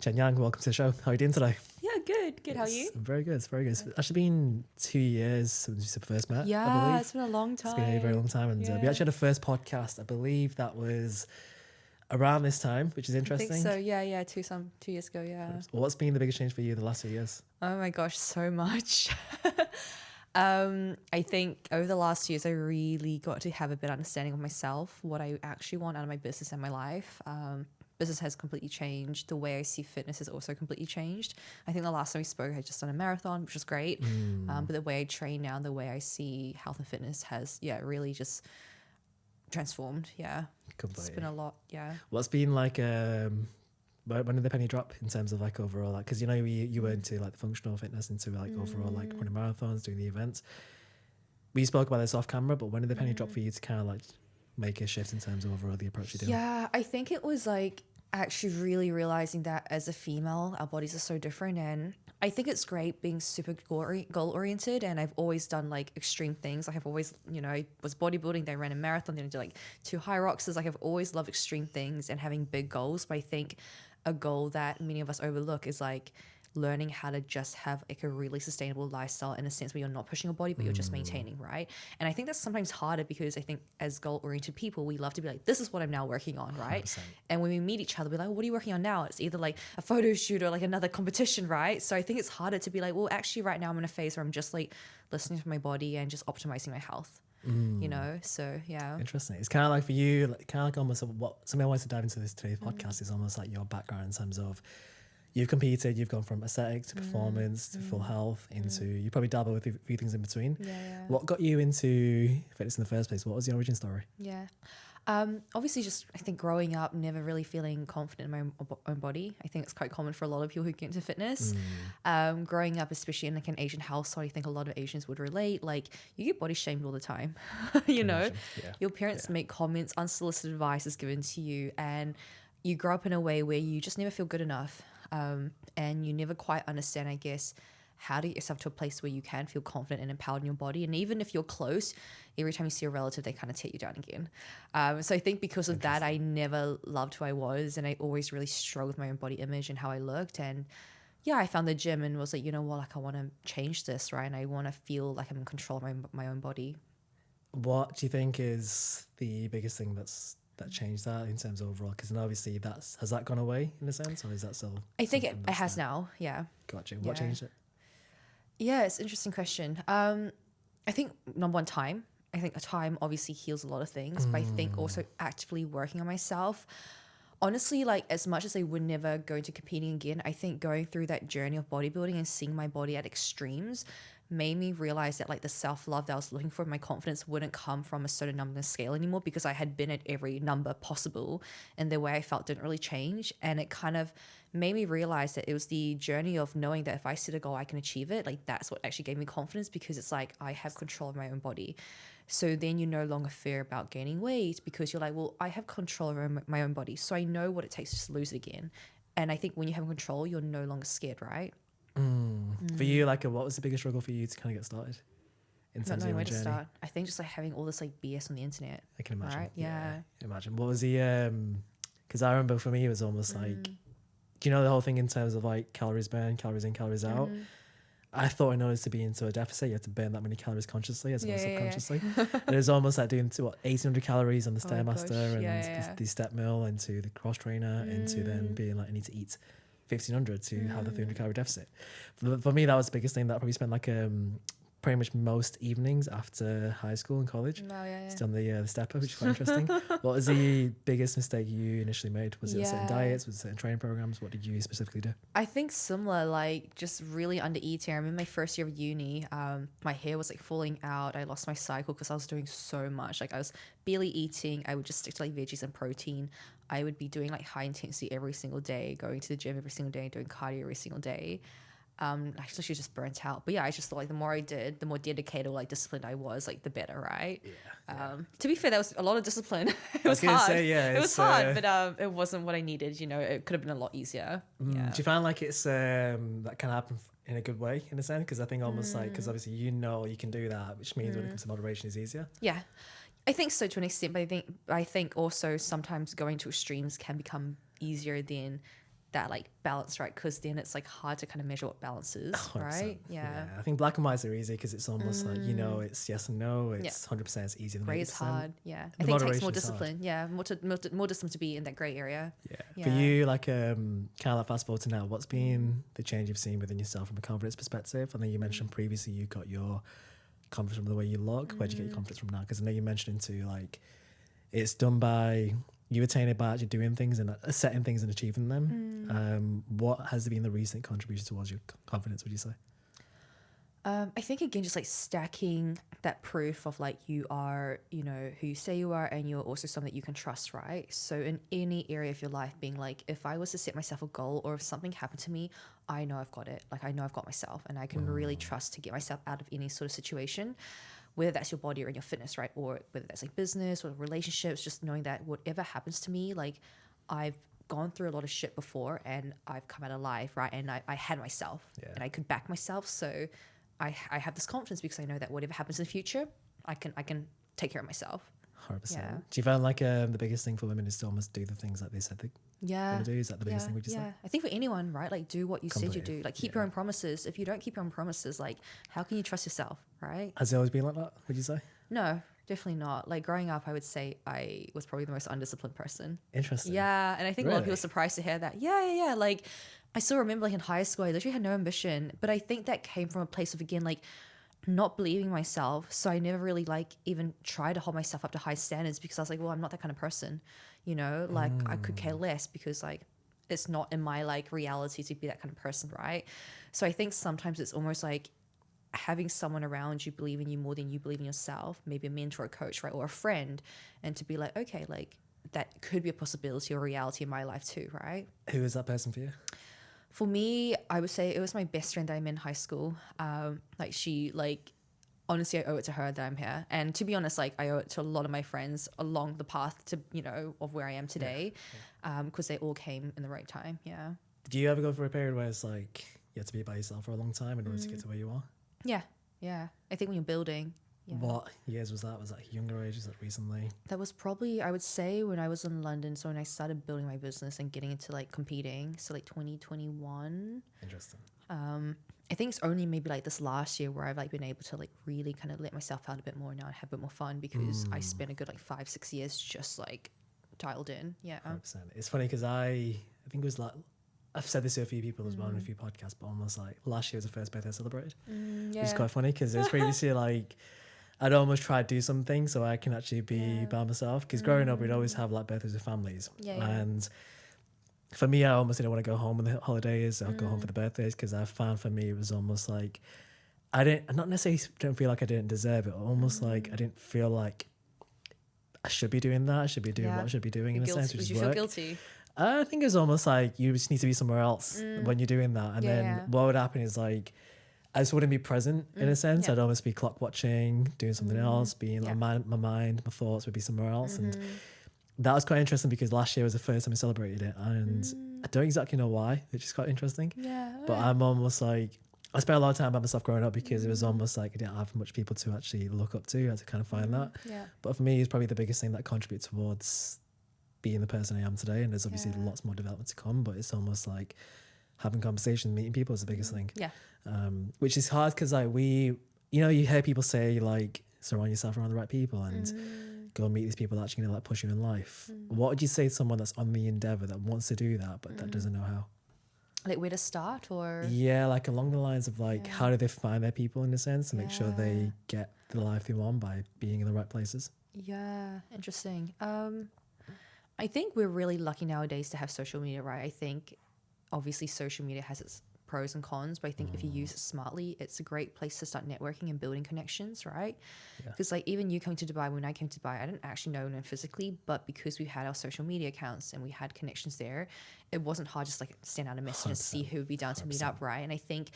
Chenyang, welcome to the show. How are you doing today? Yeah, good. Good. How are you? I'm very good. It's very good. It's actually been 2 years since we first met, I Yeah, believe. it's been a long time. It's been a very long time. And we Yeah. actually had a first podcast, I believe that was around this time, which is I interesting. think so. Yeah. 2 years ago. Yeah. Well, what's been the biggest change for you the last 2 years? Oh my gosh, so much. I think over the last years, I really got to have a better understanding of myself, what I actually want out of my business and my life. Business has completely changed. The way I see fitness has also completely changed. I think the last time we spoke, I had just done a marathon, which was great. But the way I train now, the way I see health and fitness has, really just transformed. Yeah. Completely. It's been a lot. Yeah. What's been like, when did the penny drop in terms of like overall, like, because you know, you were into like the functional fitness, into like overall like running marathons, doing the events. We spoke about this off camera, but when did the penny drop for you to kind of like make a shift in terms of overall the approach you're doing? Yeah, I think it was like actually really realizing that as a female, our bodies are so different. And I think it's great being super goal oriented. And I've always done like extreme things. Like I've always, I was bodybuilding, then I ran a marathon, then I did like 2 high roxes. Like I've always loved extreme things and having big goals. But I think a goal that many of us overlook is like learning how to just have like a really sustainable lifestyle in a sense where you're not pushing your body, but you're just maintaining, right? And I think that's sometimes harder because I think as goal-oriented people, we love to be like, this is what I'm now working on, right? 100%. And when we meet each other, we're like, what are you working on now? It's either like a photo shoot or like another competition, right? So I think it's harder to be like, well, actually right now I'm in a phase where I'm just like listening to my body and just optimizing my health. So yeah. Interesting. It's kind of like for you, like, kind of like almost what something I wanted to dive into this today's podcast is almost like your background in terms of you've competed, you've gone from aesthetic to performance to full health into you probably dabble with a few things in between. Yeah. What got you into fitness in the first place? What was the origin story? Yeah. Obviously just I think growing up, never really feeling confident in my own body. I think it's quite common for a lot of people who get into fitness. Growing up, especially in like an Asian household, I think a lot of Asians would relate. Like you get body shamed all the time, you know, Imagine. Yeah. your parents make comments, unsolicited advice is given to you, and you grow up in a way where you just never feel good enough. And you never quite understand, I guess, how to get yourself to a place where you can feel confident and empowered in your body. And even if you're close, every time you see a relative, they kind of tear you down again. So I think because of that, I never loved who I was. And I always really struggled with my own body image and how I looked. And yeah, I found the gym and was like, you know what, like I want to change this, right? And I want to feel like I'm in control of my own body. What do you think is the biggest thing that changed that in terms of overall? Because obviously has that gone away in a sense, or is that still? I think it has now. Yeah. Gotcha. What changed it? Yeah, it's an interesting question. I think number one, time. I think a time obviously heals a lot of things, but I think also actively working on myself. Honestly, like as much as I would never go into competing again, I think going through that journey of bodybuilding and seeing my body at extremes made me realize that like the self-love that I was looking for, my confidence wouldn't come from a certain number and scale anymore because I had been at every number possible and the way I felt didn't really change. And it kind of made me realize that it was the journey of knowing that if I set a goal, I can achieve it. Like that's what actually gave me confidence because it's like I have control of my own body. So then you no longer fear about gaining weight because you're like, well, I have control over my own body. So I know what it takes to just lose it again. And I think when you have control, you're no longer scared, right? For you, like, what was the biggest struggle for you to kind of get started in terms of your own journey? Start. I think just like having all this like BS on the internet. I can imagine. Right? Yeah. Imagine. What was the because I remember for me it was almost like, do you know the whole thing in terms of like calories burn, calories in, calories out? I thought in order to be into a deficit, you had to burn that many calories consciously as well as subconsciously. And it was almost like doing 1800 calories on the Stairmaster and the step mill into the cross trainer into then being like, I need to eat 1500 to have the 300 calorie deficit. For me, that was the biggest thing that I probably spent like pretty much most evenings after high school and college. Still on the stepper, which is quite interesting. What was the biggest mistake you initially made? Was it certain diets? Was it certain training programs? What did you specifically do? I think similar, like just really under eating. I remember my first year of uni, my hair was like falling out. I lost my cycle because I was doing so much. Like I was barely eating. I would just stick to like veggies and protein. I would be doing like high intensity every single day, going to the gym every single day, doing cardio every single day. I actually was just burnt out. But yeah, I just thought like the more I did, the more dedicated or like disciplined I was, like the better, right? To be fair, there was a lot of discipline. It was hard. It was hard, but it wasn't what I needed. You know, it could have been a lot easier. Do you find like it's that can happen in a good way in a sense? Because I think almost like, because obviously you know you can do that, which means when it comes to moderation is easier. Yeah. I think so to an extent, but I think also sometimes going to extremes can become easier than that like balance, right? Because then it's like hard to kind of measure what balance is, 100%. right? Yeah. I think black and whites are easy because it's almost like, you know, it's yes and no. It's 100%. It's easier than Gray is 80%. hard. Yeah. I The think it takes moderation more is hard. discipline. Yeah. More discipline to be in that gray area. Yeah. For you, like, kind of like fast forward to now, what's been the change you've seen within yourself from a confidence perspective? I think you mentioned previously you got your confidence from the way you look. Where'd you get your confidence from now? Because I know you mentioned into like it's done by you attain it by actually doing things and setting things and achieving them. What has been the recent contribution towards your confidence, would you say? I think again, just like stacking that proof of like you are, you know, who you say you are, and you're also someone that you can trust, right? So in any area of your life, being like, if I was to set myself a goal or if something happened to me, I know I've got it. Like I know I've got myself, and I can really trust to get myself out of any sort of situation, whether that's your body or in your fitness, right? Or whether that's like business or relationships, just knowing that whatever happens to me, like I've gone through a lot of shit before and I've come out alive, right? And I had myself and I could back myself. So I have this confidence because I know that whatever happens in the future, I can take care of myself. 100%. Yeah. Do you find like the biggest thing for women is to almost do the things that they said they Yeah. do? Is that the biggest thing, would you say? I think for anyone, right? Like do what you said you Completely. do. Like keep your own promises. If you don't keep your own promises, like how can you trust yourself, right? Has it always been like that, would you say? No, definitely not. Like growing up, I would say I was probably the most undisciplined person. Interesting. Yeah, and I think a lot of people Really? are surprised to hear that. Yeah. Like I still remember like in high school, I literally had no ambition, but I think that came from a place of again like not believing myself. So I never really like even tried to hold myself up to high standards because I was like, well, I'm not that kind of person, you know. Like I could care less because like it's not in my like reality to be that kind of person, right? So I think sometimes it's almost like having someone around you believe in you more than you believe in yourself, maybe a mentor, a coach, right, or a friend, and to be like, okay, like that could be a possibility or reality in my life too, right? Who is that person for you? For me, I would say it was my best friend that I met in high school. Like she, like honestly, I owe it to her that I'm here. And to be honest, like I owe it to a lot of my friends along the path to, you know, of where I am today, because they all came in the right time. Yeah. Do you ever go through a period where it's like you have to be by yourself for a long time in order to get to where you are? Yeah. I think when you're building. Yeah. What years was that? Was that younger age? Was that recently? That was probably, I would say, when I was in London. So when I started building my business and getting into like competing, so like 2021. Interesting. I think it's only maybe like this last year where I've like been able to like really kind of let myself out a bit more now and have a bit more fun because I spent a good like 5-6 years just like dialed in. Yeah. 100%. It's funny because I think it was like, I've said this to a few people as well in a few podcasts, but almost like last year was the first birthday I celebrated. Which is quite funny because it was previously like I'd almost try to do something so I can actually be by myself. Because growing up, we'd always have like birthdays with families. And for me, I almost didn't want to go home on the holidays. I'd go home for the birthdays because I found for me it was almost like not necessarily don't feel like I didn't deserve it, almost like I didn't feel like I should be doing that. I should be doing what I should be doing in a sense, which is Did you work. feel guilty? I think it's almost like you just need to be somewhere else when you're doing that. And then what would happen is like, I just wouldn't be present in a sense. I'd almost be clock watching, doing something else, being like my mind, my thoughts would be somewhere else. And that was quite interesting because last year was the first time I celebrated it. And I don't exactly know why, which is quite interesting. Yeah. But I'm almost like, I spent a lot of time by myself growing up because it was almost like I didn't have much people to actually look up to. I had to kind of find that. Yeah. But for me, it's probably the biggest thing that contributes towards being the person I am today. And there's obviously lots more development to come, but it's almost like having conversations, meeting people is the biggest thing. Yeah. Which is hard because like you hear people say like surround yourself around the right people and go and meet these people that actually gonna like push you in life. What would you say to someone that's on the endeavor that wants to do that but that doesn't know how? Like where to start or? Yeah, like along the lines of like how do they find their people in a sense and make sure they get the life they want by being in the right places? Yeah, interesting. I think we're really lucky nowadays to have social media, right? I think obviously social media has its pros and cons, but I think if you use it smartly, it's a great place to start networking and building connections, right? Because like even you coming to Dubai, when I came to Dubai, I didn't actually know them physically, but because we had our social media accounts and we had connections there, it wasn't hard just like send out a message and see who would be down to meet up, right? And I think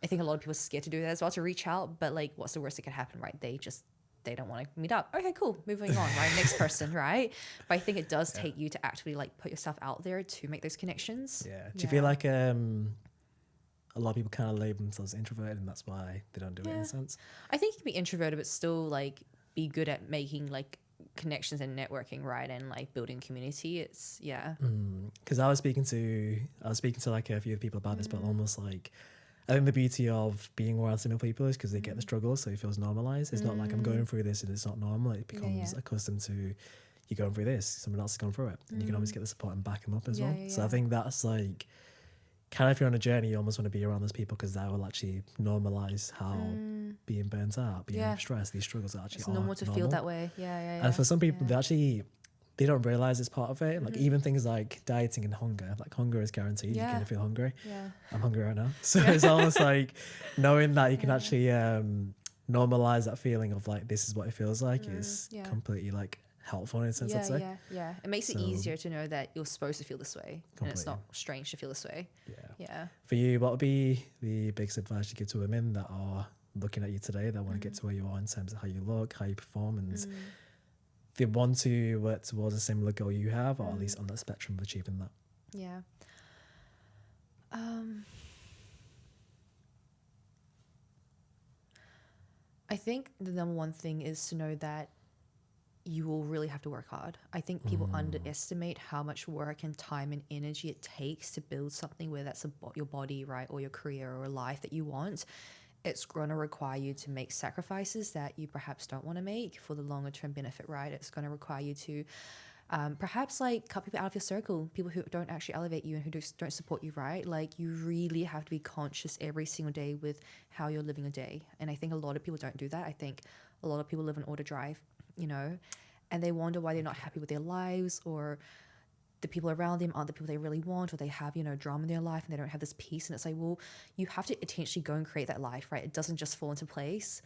a lot of people are scared to do that as well, to reach out, but like what's the worst that could happen, right? They don't want to meet up. Okay, cool. Moving on, right? Next person, right? But I think it does take you to actually like put yourself out there to make those connections. Yeah. Do you feel like a lot of people kind of label themselves introverted and that's why they don't do it in a sense? I think you can be introverted but still like be good at making like connections and networking, right? And like building community. It's Because I was speaking to like a few people about this, but almost like I think the beauty of being around similar people is because they get the struggles, so it feels normalized. It's not like I'm going through this and it's not normal. It becomes accustomed to you're going through this, someone else has gone through it, and you can always get the support and back them up as well. So I think that's like kind of, if you're on a journey, you almost want to be around those people because that will actually normalize how being burnt out, being stressed, these struggles are actually it's normal to feel that way. And for some people, they don't realize it's part of it. Like even things like dieting and hunger, like hunger is guaranteed. You're going to feel hungry. Yeah. I'm hungry right now. So it's almost like knowing that you can actually normalize that feeling of like, this is what it feels like is completely like helpful in a sense, I'd say. Yeah. It makes it easier to know that you're supposed to feel this way and it's not strange to feel this way. Yeah. For you, what would be the biggest advice you give to women that are looking at you today, that want to get to where you are in terms of how you look, how you perform, and they want to work towards a similar goal you have, or at least on the spectrum of achieving that? Yeah. I think the number one thing is to know that you will really have to work hard. I think people underestimate how much work and time and energy it takes to build something, whether that's your body, right, or your career or a life that you want. It's going to require you to make sacrifices that you perhaps don't want to make for the longer term benefit, right? It's going to require you to perhaps like cut people out of your circle, people who don't actually elevate you and who don't support you, right? Like you really have to be conscious every single day with how you're living a day. And I think a lot of people don't do that. I think a lot of people live in auto drive, you know, and they wonder why they're not happy with their lives, or the people around them aren't the people they really want, or they have, you know, drama in their life and they don't have this peace. And it's like, well, you have to intentionally go and create that life, right? It doesn't just fall into place.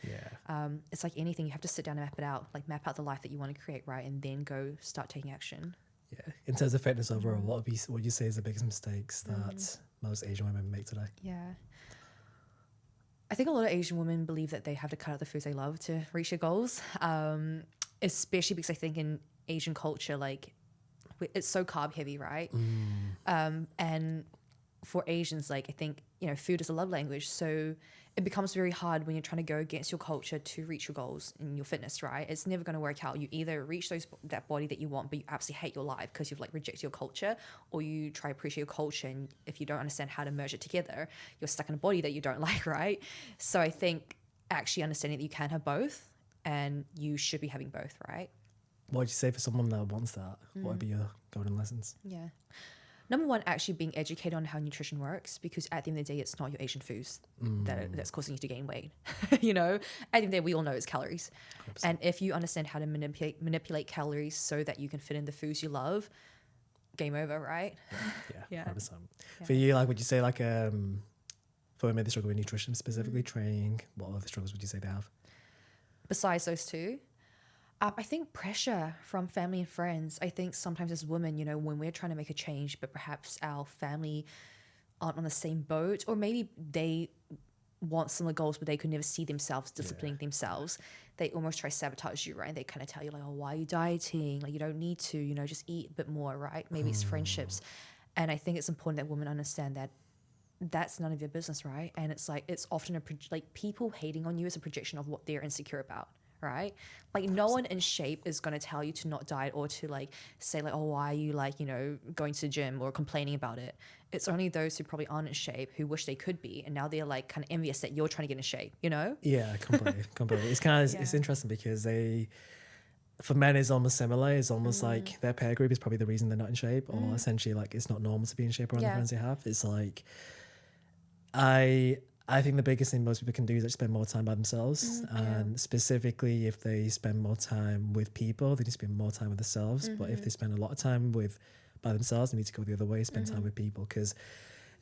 It's like anything, you have to sit down and map it out, like map out the life that you want to create, right? And then go start taking action. Yeah. In terms of fitness overall, what would you say is the biggest mistakes that most Asian women make today? Yeah. I think a lot of Asian women believe that they have to cut out the foods they love to reach their goals. Especially because I think in Asian culture, like, it's so carb heavy, right? And for Asians, like, I think, you know, food is a love language. So it becomes very hard when you're trying to go against your culture to reach your goals in your fitness, right? It's never going to work out. You either reach that body that you want, but you absolutely hate your life because you've like rejected your culture, or you try to appreciate your culture. And if you don't understand how to merge it together, you're stuck in a body that you don't like, right? So I think actually understanding that you can have both and you should be having both, right? What would you say for someone that wants that? What would be your golden lessons? Yeah. Number one, actually being educated on how nutrition works, because at the end of the day, it's not your Asian foods that's causing you to gain weight. You know, at the end of the day, we all know it's calories. 100%. And if you understand how to manipulate calories so that you can fit in the foods you love, game over, right? Yeah. 100%. For you, like, would you say like for women they struggle with nutrition, specifically training, what other struggles would you say they have? Besides those two, I think pressure from family and friends. I think sometimes as women, you know, when we're trying to make a change, but perhaps our family aren't on the same boat, or maybe they want similar goals, but they could never see themselves disciplining themselves. They almost try to sabotage you, right? They kind of tell you like, oh, why are you dieting? Like, you don't need to, you know, just eat a bit more, right? Maybe it's friendships. And I think it's important that women understand that that's none of your business, right? And it's like, it's often like people hating on you is a projection of what they're insecure about. Right? Like no one in shape is going to tell you to not diet or to like say like, oh, why are you like, you know, going to the gym or complaining about it? It's only those who probably aren't in shape who wish they could be. And now they're like kind of envious that you're trying to get in shape, you know? Yeah, completely. It's kind of, it's interesting because for men it's almost similar. It's almost like their peer group is probably the reason they're not in shape, or essentially like it's not normal to be in shape around the friends they have. It's like, I think the biggest thing most people can do is like spend more time by themselves, and specifically if they spend more time with people, they need to spend more time with themselves. But if they spend a lot of time by themselves, they need to go the other way, spend time with people. Because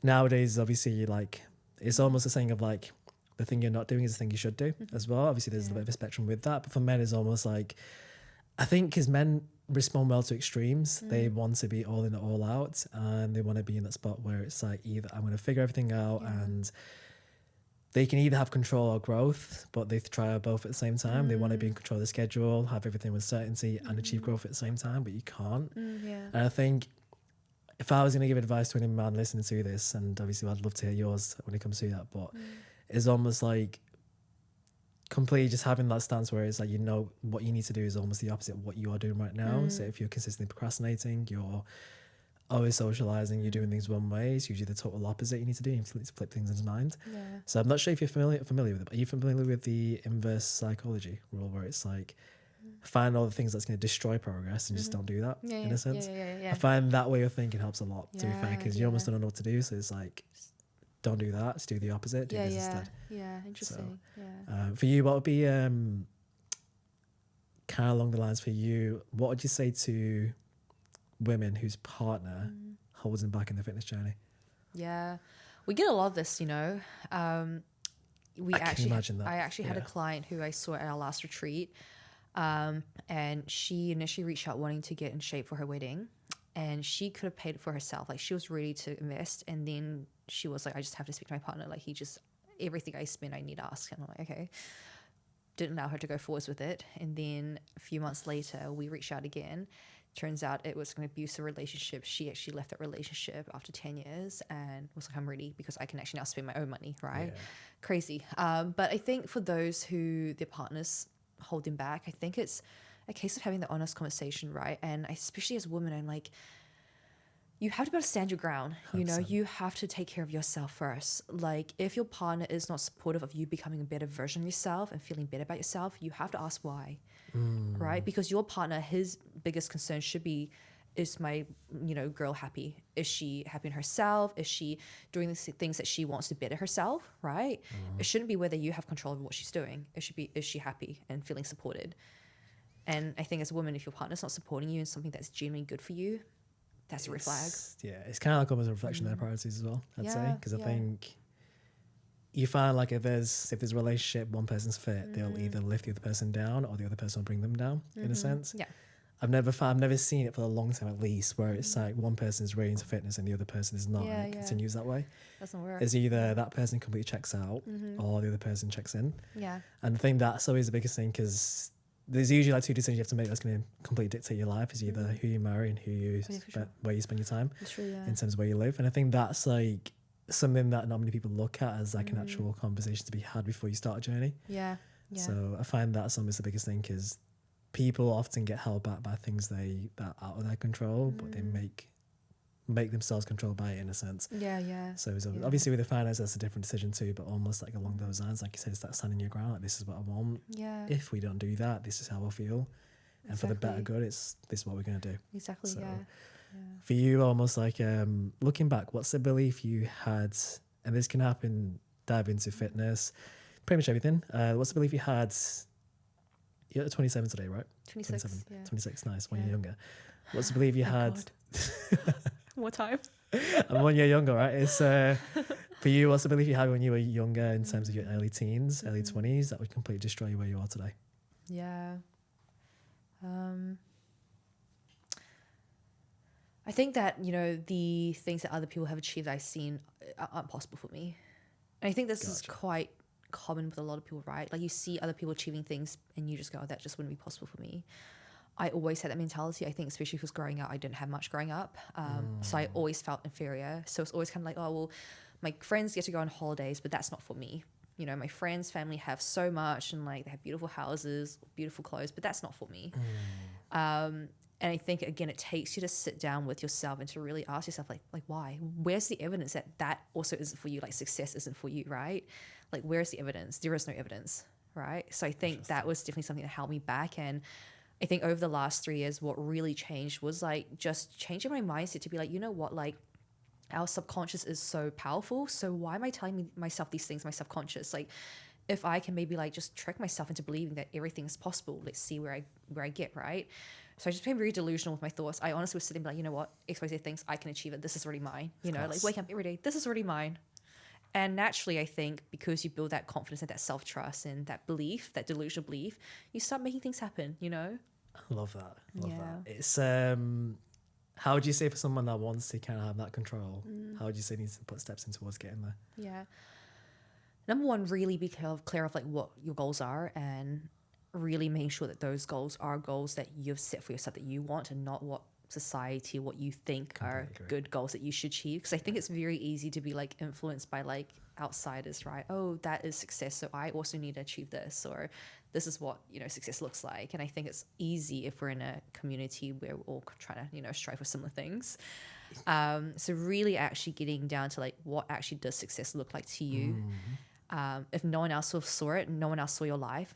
nowadays, obviously, like it's almost a saying of like the thing you're not doing is the thing you should do as well. Obviously, there's a bit of a spectrum with that, but for men, it's almost like, I think because men respond well to extremes. They want to be all in or all out, and they want to be in that spot where it's like either I'm going to figure everything out and they can either have control or growth, but they try both at the same time. They want to be in control of the schedule, have everything with certainty, and achieve growth at the same time, but you can't. And I think if I was going to give advice to any man listening to this, and obviously I'd love to hear yours when it comes to that, but it's almost like completely just having that stance where it's like, you know, what you need to do is almost the opposite of what you are doing right now. So if you're consistently procrastinating, you're always socializing, you're doing things one way, it's usually the total opposite you need to do. You need to flip things into mind. Yeah. So I'm not sure if you're familiar with it, but are you familiar with the inverse psychology rule, where it's like, find all the things that's going to destroy progress and just don't do that, in a sense? Yeah. I find that way of thinking helps a lot, to be fair, because you almost yeah. don't know what to do. So it's like, don't do that, just do the opposite, do this instead. Yeah, interesting. For you, what would be kind of along the lines for you, what would you say to women whose partner holds them back in their fitness journey? Yeah, we get a lot of this, you know. I actually had a client who I saw at our last retreat, and she initially reached out wanting to get in shape for her wedding, and she could have paid it for herself. Like, she was ready to invest, and then she was like, I just have to speak to my partner. Like, everything I spend, I need to ask. And I'm like, okay. Didn't allow her to go forwards with it. And then a few months later, we reached out again. Turns out it was an abusive relationship. She actually left that relationship after 10 years and was like, I'm ready because I can actually now spend my own money, right? Yeah. Crazy. But I think for those who their partners hold them back, I think it's a case of having the honest conversation, right? And especially as women, I'm like, you have to be able to stand your ground. 100%. You know, you have to take care of yourself first. Like, if your partner is not supportive of you becoming a better version of yourself and feeling better about yourself, you have to ask why, right? Because your partner, his biggest concern should be, is my, you know, girl happy? Is she happy in herself? Is she doing the things that she wants to better herself, right? It shouldn't be whether you have control over what she's doing. It should be, is she happy and feeling supported? And I think as a woman, if your partner's not supporting you in something that's genuinely good for you, that's a red flag. Yeah, it's kind of like almost a reflection of their priorities as well, I'd say. Because I think you find like if there's a relationship, one person's fit, they'll either lift the other person down or the other person will bring them down, in a sense. Yeah. I've never seen it for a long time, at least, where it's like one person is really into fitness and the other person is not, and it continues that way. Doesn't work. It's either that person completely checks out or the other person checks in. Yeah. And I think that's always the biggest thing, because there's usually like two decisions you have to make that's going to completely dictate your life. Is either who you marry and where you spend your time, in terms of where you live. And I think that's like something that not many people look at as like an actual conversation to be had before you start a journey. Yeah. So I find that's almost the biggest thing, because people often get held back by things that are out of their control, but they make themselves controlled by it, in a sense. Yeah. So obviously with the finance, that's a different decision too, but almost like along those lines, like you said, it's that standing your ground. Like, this is what I want. Yeah. If we don't do that, this is how I feel. And for the better good, this is what we're going to do. Exactly. So Yeah. For you, almost like looking back, what's the belief you had, and this can happen, dive into fitness, pretty much everything. What's the belief you had? You're 27 today, right? 26. 27. Yeah. 26, nice. 1 year younger. What's the belief you had? What time? I'm 1 year younger, right? It's for you, what's the belief you had when you were younger in terms of your early teens, early 20s, that would completely destroy you where you are today? Yeah. I think that, you know, the things that other people have achieved that I've seen aren't possible for me. And I think this is quite common with a lot of people, right? Like, you see other people achieving things and you just go, oh, that just wouldn't be possible for me. I always had that mentality. I think especially because growing up, I didn't have much growing up. So I always felt inferior. So it's always kind of like, oh, well, my friends get to go on holidays, but that's not for me. You know, my friends' family have so much and like they have beautiful houses, beautiful clothes, but that's not for me. And I think, again, it takes you to sit down with yourself and to really ask yourself, like why? Where's the evidence that that also isn't for you? Like, success isn't for you, right? Like, where's the evidence? There is no evidence, right? So I think that was definitely something that held me back. And I think over the last 3 years, what really changed was like just changing my mindset to be like, you know what, like, our subconscious is so powerful. So why am I telling myself these things, my subconscious? Like, if I can maybe like just trick myself into believing that everything is possible, let's see where I get, right? So I just became very delusional with my thoughts. I honestly was sitting like, you know what, XYZ things, I can achieve it. This is already mine. You know, like waking up every day, this is already mine. And naturally, I think because you build that confidence and that self-trust and that belief, that delusional belief, you start making things happen, you know? I love that. Love that. It's, how would you say for someone that wants to kind of have that control, how would you say needs to put steps in towards getting there? Yeah. Number one, really be clear of like what your goals are, and really making sure that those goals are goals that you've set for yourself that you want, and not what society, what you think are Completely agree. good goals that you should achieve. Because I think it's very easy to be like influenced by like outsiders, right? Oh, that is success, so I also need to achieve this, or this is what, you know, success looks like. And I think it's easy if we're in a community where we're all trying to, you know, strive for similar things. So really actually getting down to like what actually does success look like to you. If no one else saw it, no one else saw your life,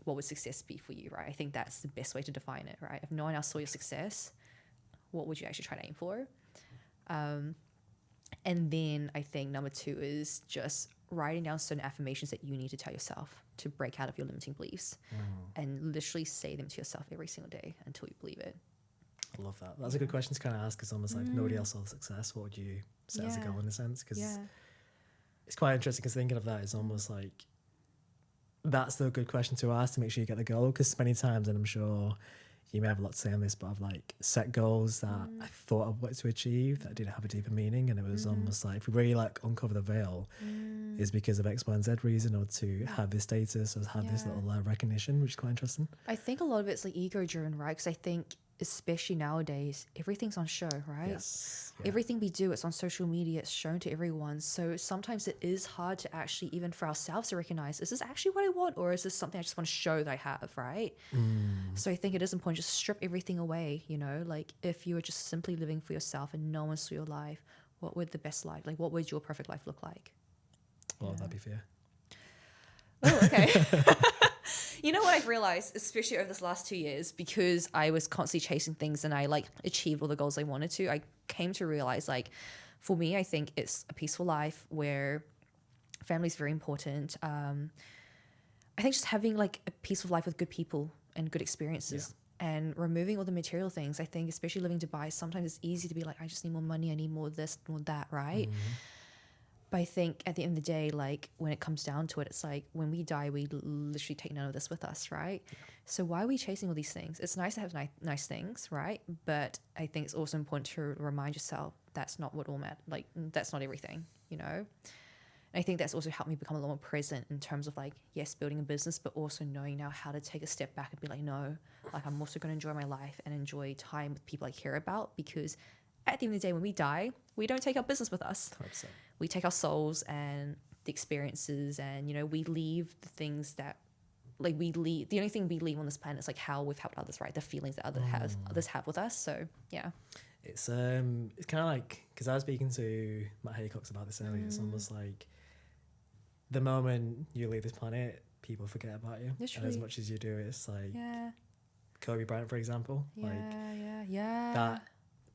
what would success be for you, right? I think that's the best way to define it, right? If no one else saw your success, what would you actually try to aim for? And then I think number 2 is just writing down certain affirmations that you need to tell yourself to break out of your limiting beliefs, and literally say them to yourself every single day until you believe it. I love that. That's a good question to kind of ask. It's almost like, if nobody else saw the success, what would you set as a goal in a sense? Because it's quite interesting, because thinking of that is almost like, that's the good question to ask to make sure you get the goal. Because many times, and I'm sure you may have a lot to say on this, but I've like set goals that I thought I wanted to achieve that didn't have a deeper meaning, and it was almost like, if we really like uncover the veil, is because of X, Y, and Z reason, or to have this status or have this little recognition, which is quite interesting. I think a lot of it's like ego driven, right? Because I think especially nowadays, everything's on show, right? Yes. Yeah. Everything we do, it's on social media, it's shown to everyone. So sometimes it is hard to actually, even for ourselves, to recognize, is this actually what I want, or is this something I just want to show that I have, right? So I think it is important to just strip everything away, you know, like if you were just simply living for yourself and no one saw your life, what would the best life, like what would your perfect life look like? Well, that'd be fair. Oh, okay. You know what I've realized, especially over this last 2 years, because I was constantly chasing things and I like achieved all the goals I wanted to, I came to realize, like, for me, I think it's a peaceful life where family is very important. I think just having like a peaceful life with good people and good experiences, and removing all the material things. I think especially living in Dubai, sometimes it's easy to be like, I just need more money, I need more this, more that, right? But I think at the end of the day, like when it comes down to it, it's like when we die, we literally take none of this with us, right? So why are we chasing all these things? It's nice to have nice things, right? But I think it's also important to remind yourself that's not what all matters. Like that's not everything, you know? And I think that's also helped me become a lot more present in terms of like, yes, building a business, but also knowing now how to take a step back and be like, no, like I'm also going to enjoy my life and enjoy time with people I care about, because at the end of the day, when we die, we don't take our business with us. 100%. We take our souls and the experiences, and, you know, we leave the things that, like, the only thing we leave on this planet is like how we've helped others, right? The feelings that others have with us. So, yeah. It's kind of like, because I was speaking to Matt Haycox about this earlier, it's almost like the moment you leave this planet, people forget about you. Literally. And as much as you do, it's like Yeah. Kobe Bryant, for example. Like Yeah. that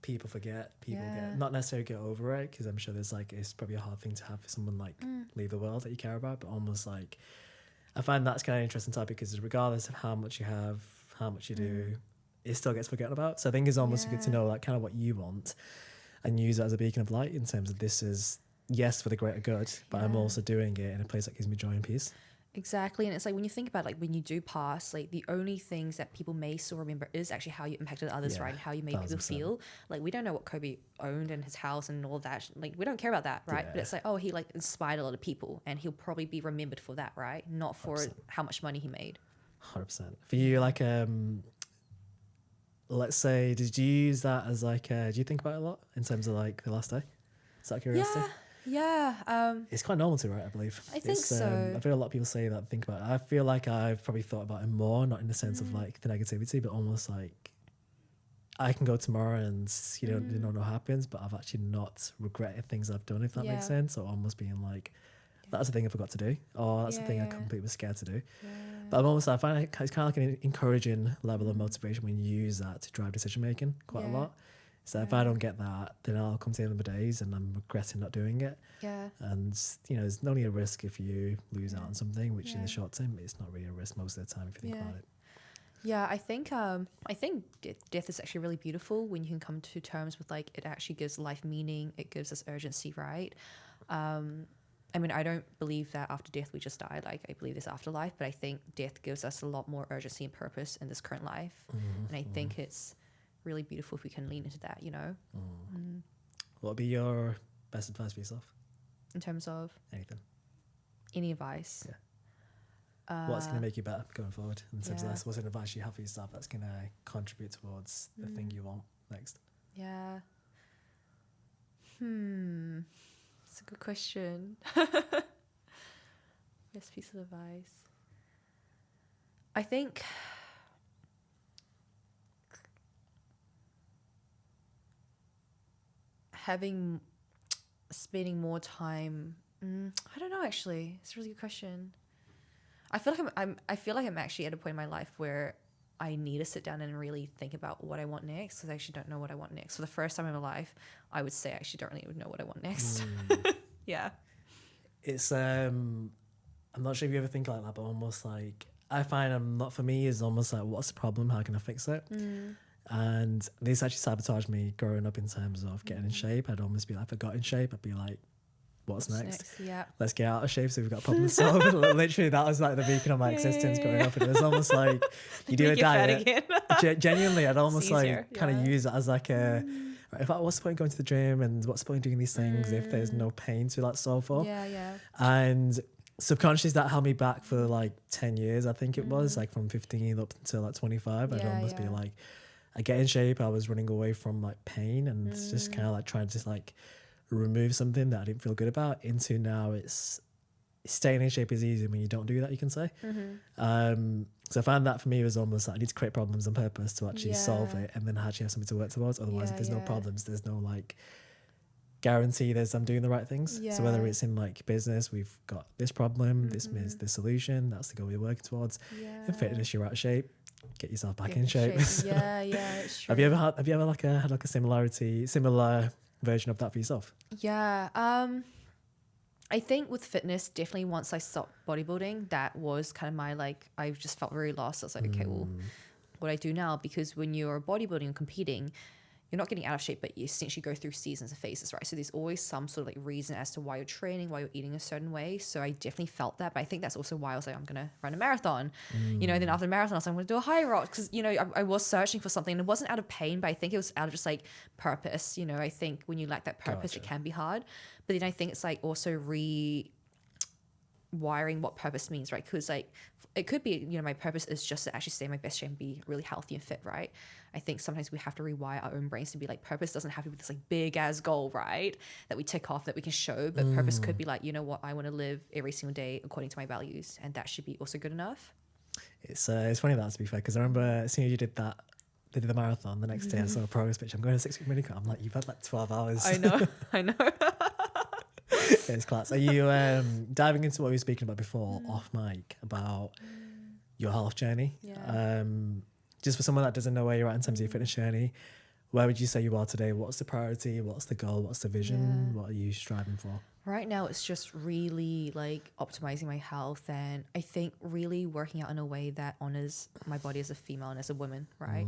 people forget, get, not necessarily get over it, because I'm sure there's like, it's probably a hard thing to have for someone like leave the world that you care about, but almost like, I find that's kind of an interesting topic, because regardless of how much you have, how much you do, it still gets forgotten about. So I think it's almost good to know like kind of what you want and use it as a beacon of light in terms of, this is, yes, for the greater good, but I'm also doing it in a place that gives me joy and peace. Exactly. And it's like when you think about, like, when you do pass, like the only things that people may still remember is actually how you impacted others, right? And how you made people feel. Like, we don't know what Kobe owned and his house and all that. Like, we don't care about that, right? But it's like, oh, he like inspired a lot of people, and he'll probably be remembered for that, right? Not for 100%. how much money he made. 100%. For you, like, let's say, did you use that as like, do you think about it a lot in terms of like the last day? Is that curiosity? Yeah. It's quite normal to, right? I believe. I think so. I feel a lot of people say that, think about it. I feel like I've probably thought about it more, not in the sense of like the negativity, but almost like I can go tomorrow and you don't know what happens, but I've actually not regretted things I've done, if that makes sense. Or almost being like, that's the thing I forgot to do, or that's the thing I completely was scared to do. But I'm almost, I find it's kind of like an encouraging level of motivation when you use that to drive decision making quite a lot. So if I don't get that, then I'll come to the end of the days and I'm regretting not doing it. Yeah. And, you know, there's only a risk if you lose out on something, which in the short term, it's not really a risk most of the time if you think about it. Yeah, I think death is actually really beautiful when you can come to terms with, like, it actually gives life meaning. It gives us urgency, right? I mean, I don't believe that after death we just die. Like, I believe there's afterlife, but I think death gives us a lot more urgency and purpose in this current life. And I think it's really beautiful if we can lean into that, you know? What would be your best advice for yourself? In terms of? Anything. Any advice? Yeah. What's going to make you better going forward? In terms of this, what's an advice you have for yourself that's going to contribute towards the thing you want? next? Yeah. It's a good question. Best piece of advice. I think spending more time. I don't know. Actually, it's a really good question. I feel like I feel like I'm actually at a point in my life where I need to sit down and really think about what I want next, because I actually don't know what I want next. For the first time in my life, I would say I actually don't really know what I want next. Yeah. It's I'm not sure if you ever think like that, but almost like I find for me is almost like, what's the problem? How can I fix it? And this actually sabotaged me growing up in terms of getting in shape. I'd almost be like, if I got in shape, I'd be like, what's next? Yeah. Let's get out of shape so we've got problems solved. Literally, that was like the beacon of my existence growing up. And it was almost like you do a diet. Genuinely, I'd almost like kind of use it as like a, right, what's the point of going to the gym and what's the point of doing these things if there's no pain to like solve for? Yeah. And subconsciously that held me back for like 10 years, I think it was, like from 15 up until like 25. I'd almost be like, I get in shape, I was running away from like pain and just kind of like trying to like remove something that I didn't feel good about, into now it's staying in shape is easy when you don't do that, you can say. So I found that for me was almost like I need to create problems on purpose to actually solve it, and then actually have something to work towards. Otherwise, if there's no problems, there's no like guarantee I'm doing the right things. So whether it's in like business, we've got this problem, this is the solution, that's the goal we're working towards. In fitness, you're out of shape, get yourself back in shape. It's true. Have you ever like had like a similar version of that for yourself? I think with fitness, definitely once I stopped bodybuilding, that was kind of my like, I just felt very lost. I was like, okay, well, what do I do now? Because when you're bodybuilding and competing, you're not getting out of shape, but you essentially go through seasons and phases, right? So there's always some sort of like reason as to why you're training, why you're eating a certain way. So I definitely felt that, but I think that's also why I was like, I'm going to run a marathon, you know, then after the marathon, I was like, I'm going to do a high rock. Cause you know, I was searching for something, and it wasn't out of pain, but I think it was out of just like purpose. You know, I think when you lack that purpose, it can be hard, but then I think it's like also wiring what purpose means, right? Because like it could be, you know, my purpose is just to actually stay in my best shape and be really healthy and fit, right? I think sometimes we have to rewire our own brains to be like, purpose doesn't have to be this like big ass goal, right, that we tick off that we can show, but purpose could be like, you know what, I want to live every single day according to my values, and that should be also good enough. It's funny that, to be fair, because I remember as soon as you did that, they did the marathon, the next day I saw a progress picture, I'm going to 6-week minicamp. I'm like, you've had like 12 hours. I know. It's class. Are you diving into what we were speaking about before off mic about your health journey? Just for someone that doesn't know where you're at in terms of your fitness journey, where would you say you are today? What's the priority? What's the goal? What's the vision? What are you striving for? Right now, it's just really like optimizing my health, and I think really working out in a way that honors my body as a female and as a woman, right?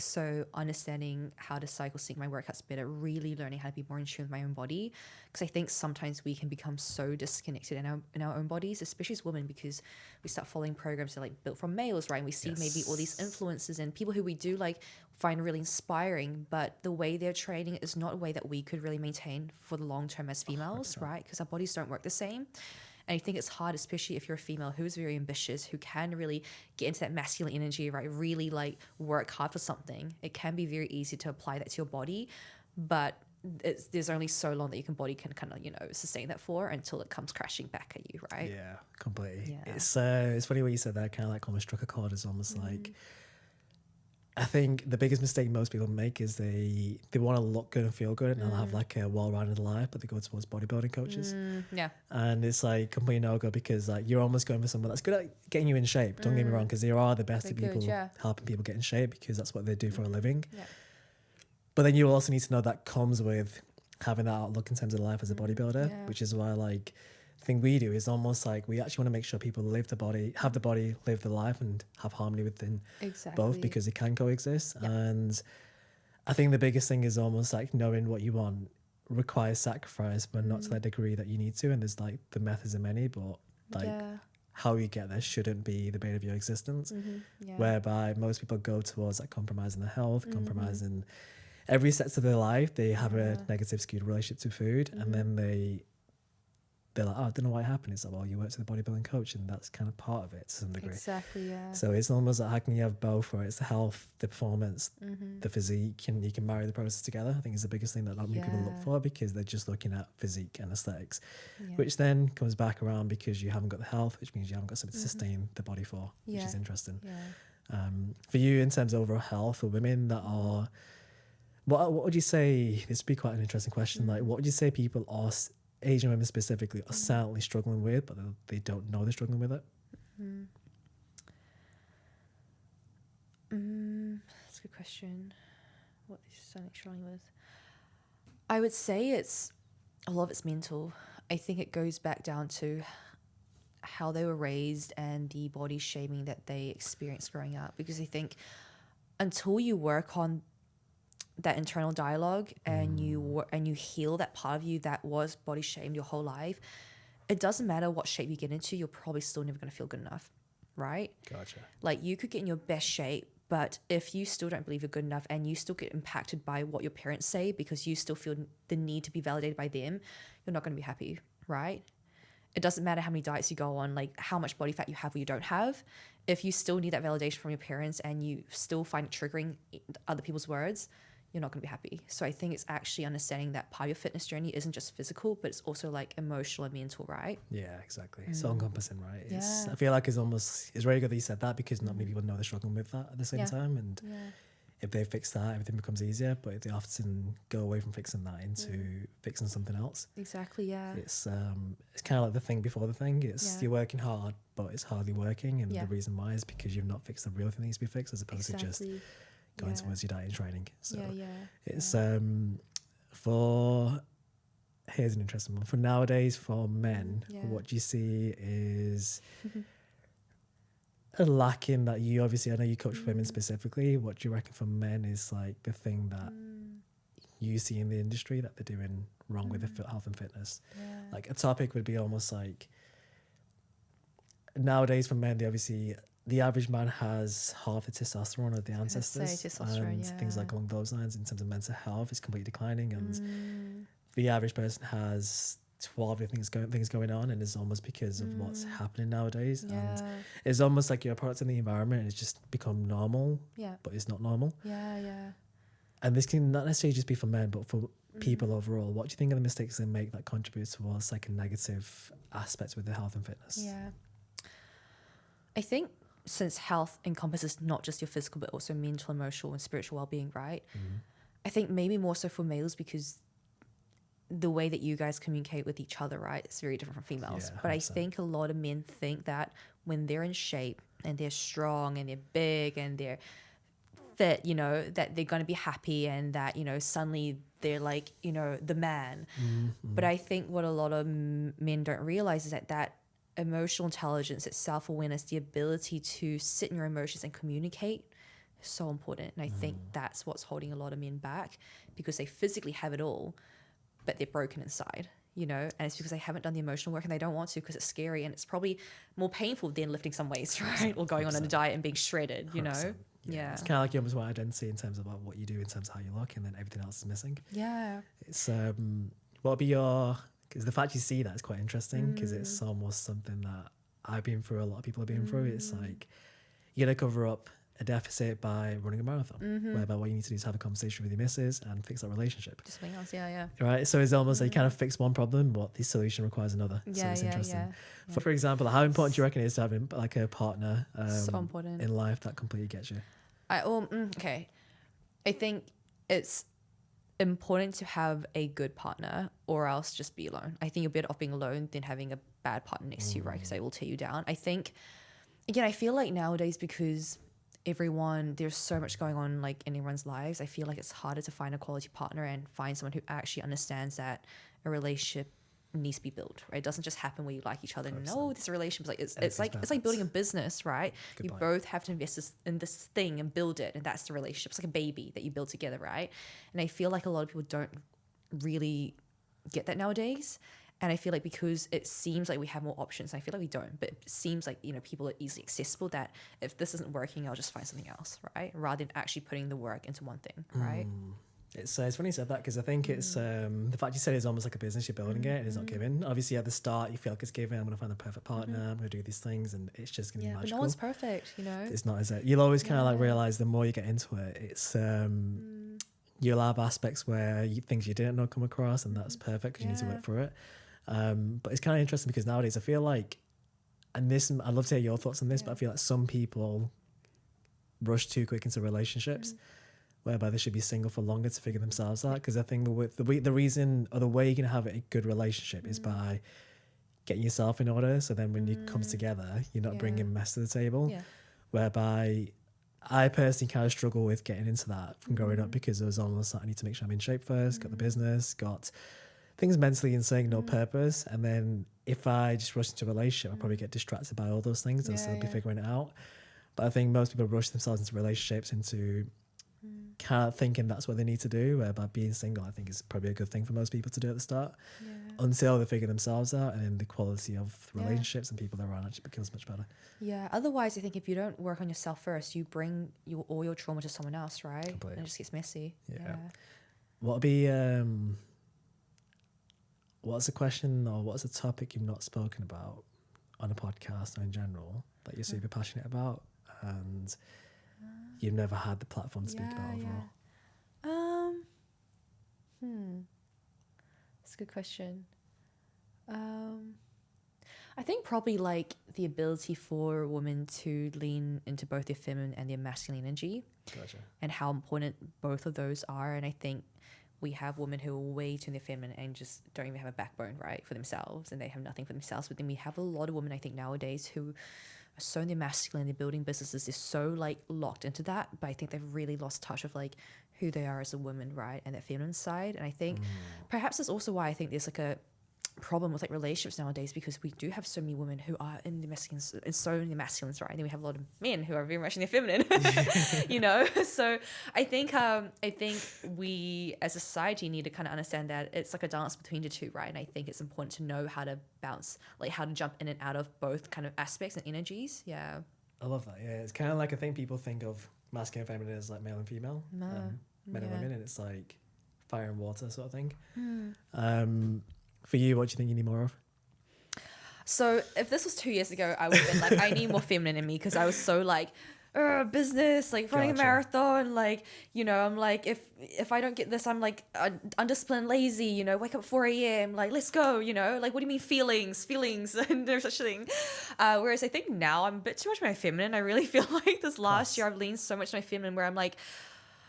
So understanding how to cycle sync my workouts better, really learning how to be more in tune with my own body. Because I think sometimes we can become so disconnected in our own bodies, especially as women, because we start following programs that are like built from males, right? And we see maybe all these influences and people who we do like find really inspiring, but the way they're training is not a way that we could really maintain for the long term as females, 100%. Right? Because our bodies don't work the same. And I think it's hard, especially if you're a female who's very ambitious, who can really get into that masculine energy, right? Really like work hard for something. It can be very easy to apply that to your body, but there's only so long that your body can kind of, you know, sustain that for until it comes crashing back at you, right? Yeah, completely. Yeah. It's funny what you said there, kind of like almost struck a chord. It's almost like, I think the biggest mistake most people make is they want to look good and feel good and they'll have like a well-rounded life, but they go towards bodybuilding coaches. And it's like complete no-go, because like you're almost going for someone that's good at getting you in shape. Don't get me wrong, because they are the best at people helping people get in shape, because that's what they do for a living. But then you also need to know that comes with having that outlook in terms of life as a bodybuilder, which is why like thing we do is almost like we actually want to make sure people have the body, live the life, and have harmony within both, because they can coexist. And I think the biggest thing is almost like knowing what you want requires sacrifice, but not to the degree that you need to. And there's like the methods are many, but like how you get there shouldn't be the bane of your existence. Whereby most people go towards like compromising their health, compromising every set of their life. They have a negative skewed relationship to food, and then they they're like, oh, I don't know what happened. It's like, well, you worked with a bodybuilding coach, and that's kind of part of it to some degree. Exactly, yeah. So it's almost like how can you have both, where it's the health, the performance, the physique, and you can marry the process together. I think is the biggest thing that not many people look for, because they're just looking at physique and aesthetics, which then comes back around because you haven't got the health, which means you haven't got something to sustain the body for, which is interesting. For you, in terms of overall health, for women that are, what would you say, this would be quite an interesting question, like what would you say people are, Asian women specifically, are silently struggling with, but they don't know they're struggling with it? That's a good question. What they're silently struggling with? I would say a lot of it's mental. I think it goes back down to how they were raised and the body shaming that they experienced growing up, because I think until you work on that internal dialogue and you heal that part of you that was body shamed your whole life, it doesn't matter what shape you get into, you're probably still never going to feel good enough, right? Gotcha. Like you could get in your best shape, but if you still don't believe you're good enough and you still get impacted by what your parents say because you still feel the need to be validated by them, you're not going to be happy, right? It doesn't matter how many diets you go on, like how much body fat you have or you don't have. If you still need that validation from your parents and you still find it triggering other people's words, you're not going to be happy. So I think it's actually understanding that part of your fitness journey isn't just physical, but it's also like emotional and mental, right? Yeah, exactly. It's all encompassing, right? I feel like it's very good that you said that, because not many people know they're struggling with that at the same time. And if they fix that, everything becomes easier. But if they often go away from fixing that into fixing something else. Exactly, yeah. It's kind of like the thing before the thing. You're working hard, but it's hardly working. And the reason why is because you've not fixed the real thing that needs to be fixed, as opposed to just going towards your diet and training. So it's for, here's an interesting one. For nowadays, for men, what do you see is a lacking that you obviously, I know you coach women specifically. What do you reckon for men is like the thing that you see in the industry that they're doing wrong with the health and fitness? Like a topic would be almost like, nowadays for men, the average man has half the testosterone of the ancestors, and things like along those lines. In terms of mental health, it's completely declining, and the average person has 12 things going on, and it's almost because of what's happening nowadays. And it's almost like you're a product in the environment, and it's just become normal, but it's not normal. And this can not necessarily just be for men, but for people overall. What do you think are the mistakes they make that contribute towards like a negative aspect with their health and fitness? I think since health encompasses not just your physical but also mental, emotional and spiritual well-being, right? I think maybe more so for males, because the way that you guys communicate with each other, right, it's very different from females. But I think a lot of men think that when they're in shape and they're strong and they're big and they're fit, you know, that they're going to be happy and that, you know, suddenly they're like, you know, the man. But I think what a lot of men don't realize is that emotional intelligence, it's self-awareness, the ability to sit in your emotions and communicate is so important. And I think that's what's holding a lot of men back, because they physically have it all, but they're broken inside, you know, and it's because they haven't done the emotional work and they don't want to, because it's scary and it's probably more painful than lifting some weights, right? Or going on a diet and being shredded, you know? Yeah. It's kind of like you almost want identity in terms of what you do, in terms of how you look, and then everything else is missing. It's what would be your, because the fact you see that is quite interesting, because it's almost something that I've been through, a lot of people have been through. It's like you're gonna cover up a deficit by running a marathon, whereby what you need to do is have a conversation with your missus and fix that relationship. Just something else, Right, so it's almost like you kind of fix one problem, but the solution requires another. So it's interesting. For example, how important do you reckon it is to have like a partner so important in life that completely gets you? Okay, I think it's important to have a good partner, or else just be alone. I think you're better off being alone than having a bad partner next to you, right? Because they will tear you down. I think, again, I feel like nowadays, because there's so much going on like in everyone's lives, I feel like it's harder to find a quality partner and find someone who actually understands that a relationship needs to be built, right? It doesn't just happen where you like each other. No, this relationship is like it's like building a business, right? You both have to invest in this thing and build it, and that's the relationship. It's like a baby that you build together, right? And I feel like a lot of people don't really get that nowadays. And I feel like because it seems like we have more options, I feel like we don't, but it seems like, you know, people are easily accessible, that if this isn't working, I'll just find something else, right? Rather than actually putting the work into one thing, right? It's funny you said that, because I think it's the fact you said it's almost like a business, you're building it and it's not giving. Obviously at the start you feel like it's giving, I'm going to find the perfect partner, I'm going to do these things, and it's just going to be But magical. no one's perfect, you know. It's not, is it? You'll always kind of like realize the more you get into it, it's you'll have aspects where things you didn't know come across, and that's perfect because you need to work for it. But it's kind of interesting because nowadays I feel like, and this, I'd love to hear your thoughts on this, but I feel like some people rush too quick into relationships, whereby they should be single for longer to figure themselves out. Because I think the reason, or the way you can have a good relationship is by getting yourself in order. So then when you comes together, you're not bringing mess to the table. Whereby I personally kind of struggle with getting into that from growing up, because it was almost like I need to make sure I'm in shape first, got the business, got things mentally in sync, no purpose. And then if I just rush into a relationship, I'll probably get distracted by all those things and still be figuring it out. But I think most people rush themselves into relationships into kind of thinking that's what they need to do, whereby being single, I think, is probably a good thing for most people to do at the start, until they figure themselves out, and then the quality of relationships and people they're around actually becomes much better. Otherwise I think if you don't work on yourself first, you bring all your trauma to someone else, right? Completely. And it just gets messy. What'll be what's a question or what's a topic you've not spoken about on a podcast or in general that you're super passionate about and you've never had the platform to speak about overall? That's a good question. I think probably like the ability for women to lean into both their feminine and their masculine energy. Gotcha. And how important both of those are. And I think we have women who are way too in their feminine and just don't even have a backbone, right, for themselves, and they have nothing for themselves. But then we have a lot of women, I think, nowadays who are so in their masculine, they're building businesses, they're so like locked into that, but I think they've really lost touch of like who they are as a woman, right, and that feminine side. And I think perhaps that's also why I think there's like a problem with like relationships nowadays, because we do have so many women who are in the masculines and so in the masculines, right, and then we have a lot of men who are very much in their feminine. You know, so I think we as a society need to kind of understand that it's like a dance between the two, right? And I think it's important to know how to bounce, like how to jump in and out of both kind of aspects and energies. I love that. It's kind of like, I think people think of masculine and feminine as like male and female, men and women, and it's like fire and water sort of thing. For you, what do you think you need more of? So if this was 2 years ago, I would have been like, I need more feminine in me, because I was so like, business, like running a marathon, like, you know, I'm like, if I don't get this, I'm like undisciplined, lazy, you know, wake up at 4 a.m, like, let's go, you know, like, what do you mean feelings, and there's such a thing. Whereas I think now I'm a bit too much my feminine. I really feel like this last year I've leaned so much my feminine, where I'm like,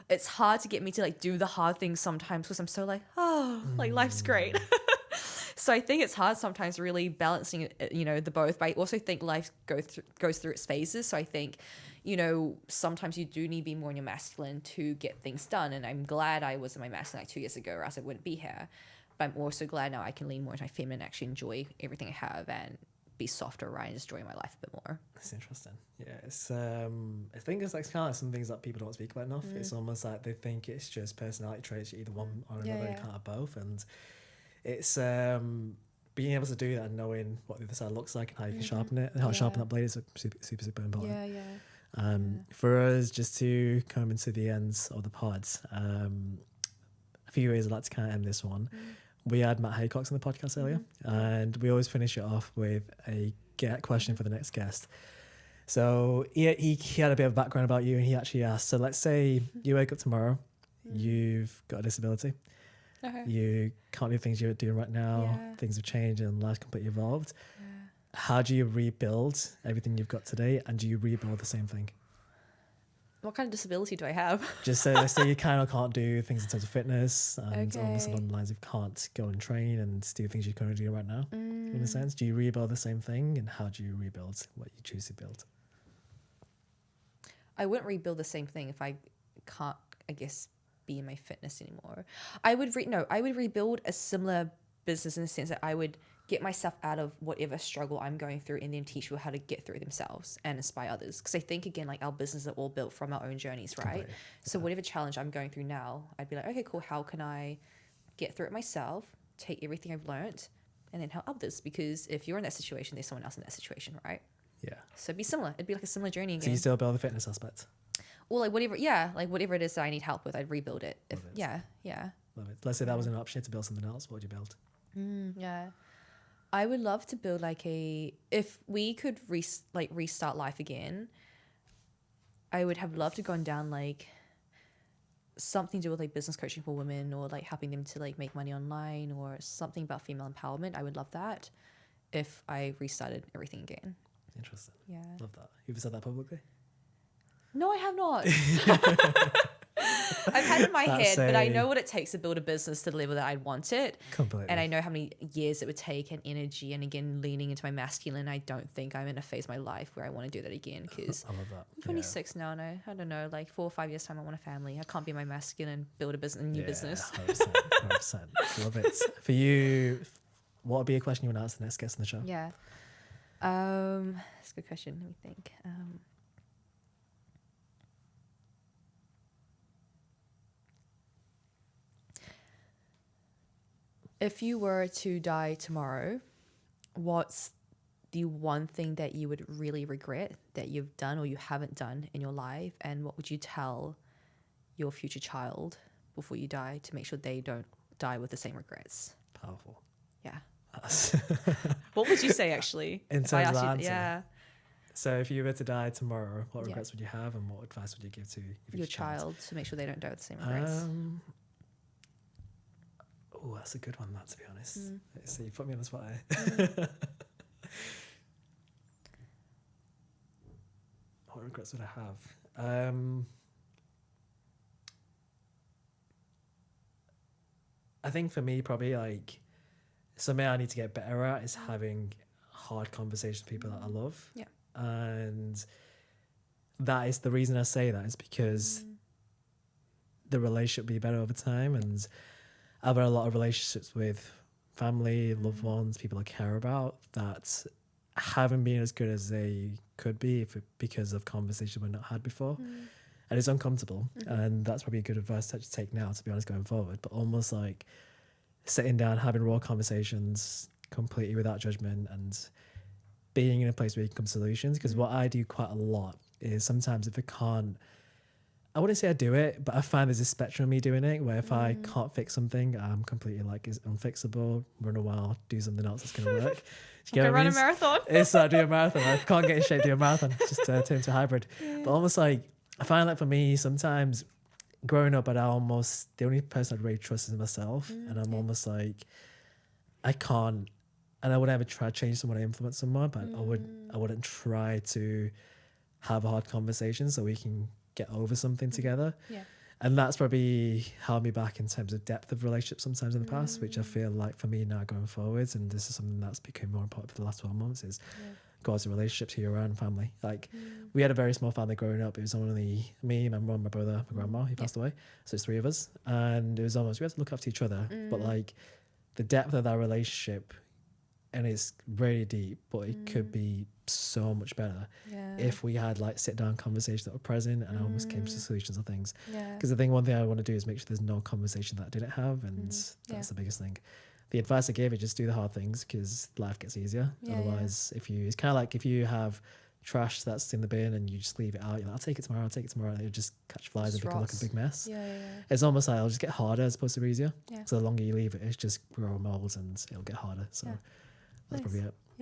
it's hard to get me to like do the hard things sometimes, because I'm so like, like life's great. So I think it's hard sometimes really balancing, you know, the both. But I also think life goes through its phases. So I think, you know, sometimes you do need to be more in your masculine to get things done. And I'm glad I was in my masculine like 2 years ago, or else I wouldn't be here. But I'm also glad now I can lean more into my feminine and actually enjoy everything I have and be softer, right, and just enjoy my life a bit more. That's interesting. It's I think it's like kind of like some things that people don't speak about enough. It's almost like they think it's just personality traits, you're either one or another. You can't have both. And it's being able to do that and knowing what the other side looks like and how you can sharpen it and how to sharpen that blade is super important. For us, just to come into the ends of the pods, a few ways I'd like to kind of end this one. We had Matt Haycox on the podcast earlier, and we always finish it off with a question for the next guest. So he had a bit of background about you, and he actually asked, so let's say you wake up tomorrow, you've got a disability, you can't do things you're doing right now, things have changed and life's completely evolved. How do you rebuild everything you've got today, and do you rebuild the same thing? What kind of disability do I have? Just say, let's say you kind of can't do things in terms of fitness, and almost along the lines of can't go and train and do things you're currently doing right now. In a sense, do you rebuild the same thing, and how do you rebuild what you choose to build? I wouldn't rebuild the same thing if I can't, I guess, be in my fitness anymore. I would rebuild a similar business in the sense that I would get myself out of whatever struggle I'm going through, and then teach people how to get through themselves and inspire others. Because I think, again, like, our business are all built from our own journeys, right? Completely. So whatever challenge I'm going through now, I'd be like, okay, cool, how can I get through it myself, take everything I've learned, and then help others? Because if you're in that situation, there's someone else in that situation, right? So it'd be similar. It'd be like a similar journey again. So you still build the fitness aspect? or like whatever, yeah, like whatever it is that I need help with, I'd rebuild it. If, Love it. yeah. Love it. Let's say that was an option to build something else. What would you build? Yeah. I would love to build like if we could restart life again, I would have loved to gone down like something to do with like business coaching for women, or like helping them to like make money online, or something about female empowerment. I would love that if I restarted everything again. Interesting. Yeah. Love that. You've said that publicly? No, I have not. I've had it in my head, but I know what it takes to build a business to the level that I'd want it. Completely. And I know how many years it would take and energy. And again, leaning into my masculine, I don't think I'm in a phase of my life where I want to do that again, because I love that. I'm 26 now, and I don't know, like 4 or 5 years time, I want a family. I can't be my masculine, build a new business. 100%. Love it. For you, what would be a question you want to ask the next guest on the show? Yeah. That's a good question. Let me think. If you were to die tomorrow, what's the one thing that you would really regret that you've done or you haven't done in your life? And what would you tell your future child before you die to make sure they don't die with the same regrets? Powerful. Yeah. What would you say, actually? In terms of the answer? Yeah. So if you were to die tomorrow, what regrets would you have, and what advice would you give to your child to make sure they don't die with the same regrets? Oh, that's a good one, that, to be honest. So you put me on the spot. What regrets would I have? I think for me, probably like something I need to get better at is having hard conversations with people that I love. Yeah. And that is the reason I say that is because the relationship will be better over time. And I've had a lot of relationships with family, loved ones, people I care about that haven't been as good as they could be because of conversations we've not had before. And it's uncomfortable. And that's probably a good advice to take now, to be honest, going forward. But almost like sitting down, having raw conversations completely without judgment, and being in a place where you can come to solutions. Because what I do quite a lot is sometimes if I wouldn't say I do it, but I find there's a spectrum of me doing it where if I can't fix something, I'm completely like, it's unfixable, run a while, do something else that's going to work. Okay, run a marathon. It's do a marathon. I can't get in shape, do a marathon. Just turn into a hybrid. But almost like, I find like for me, sometimes growing up, the only person I'd really trust is myself. And I'm almost like, I can't, and I would never try to change someone or influence someone, but I wouldn't try to have a hard conversation so we can get over something together. Yeah. And that's probably held me back in terms of depth of relationships sometimes in the past, which I feel like for me now going forwards, and this is something that's become more important for the last 12 months, is God's relationships who you're around, family. Like we had a very small family growing up. It was only me, my mum, my brother, my grandma, he passed away. So it's 3 of us. And it was almost, we had to look after each other. But like the depth of that relationship, and it's really deep, but it could be so much better if we had like sit down conversations that were present and almost came to solutions of things. Because one thing I want to do is make sure there's no conversation that I didn't have, and that's the biggest thing. The advice I gave is just do the hard things because life gets easier. Otherwise, it's kind of like if you have trash that's in the bin and you just leave it out, you're like, I'll take it tomorrow, and it'll just catch flies and become like a big mess. It's almost like it'll just get harder as opposed to easier. So the longer you leave it, it's just grow molds and it'll get harder. So that's probably it.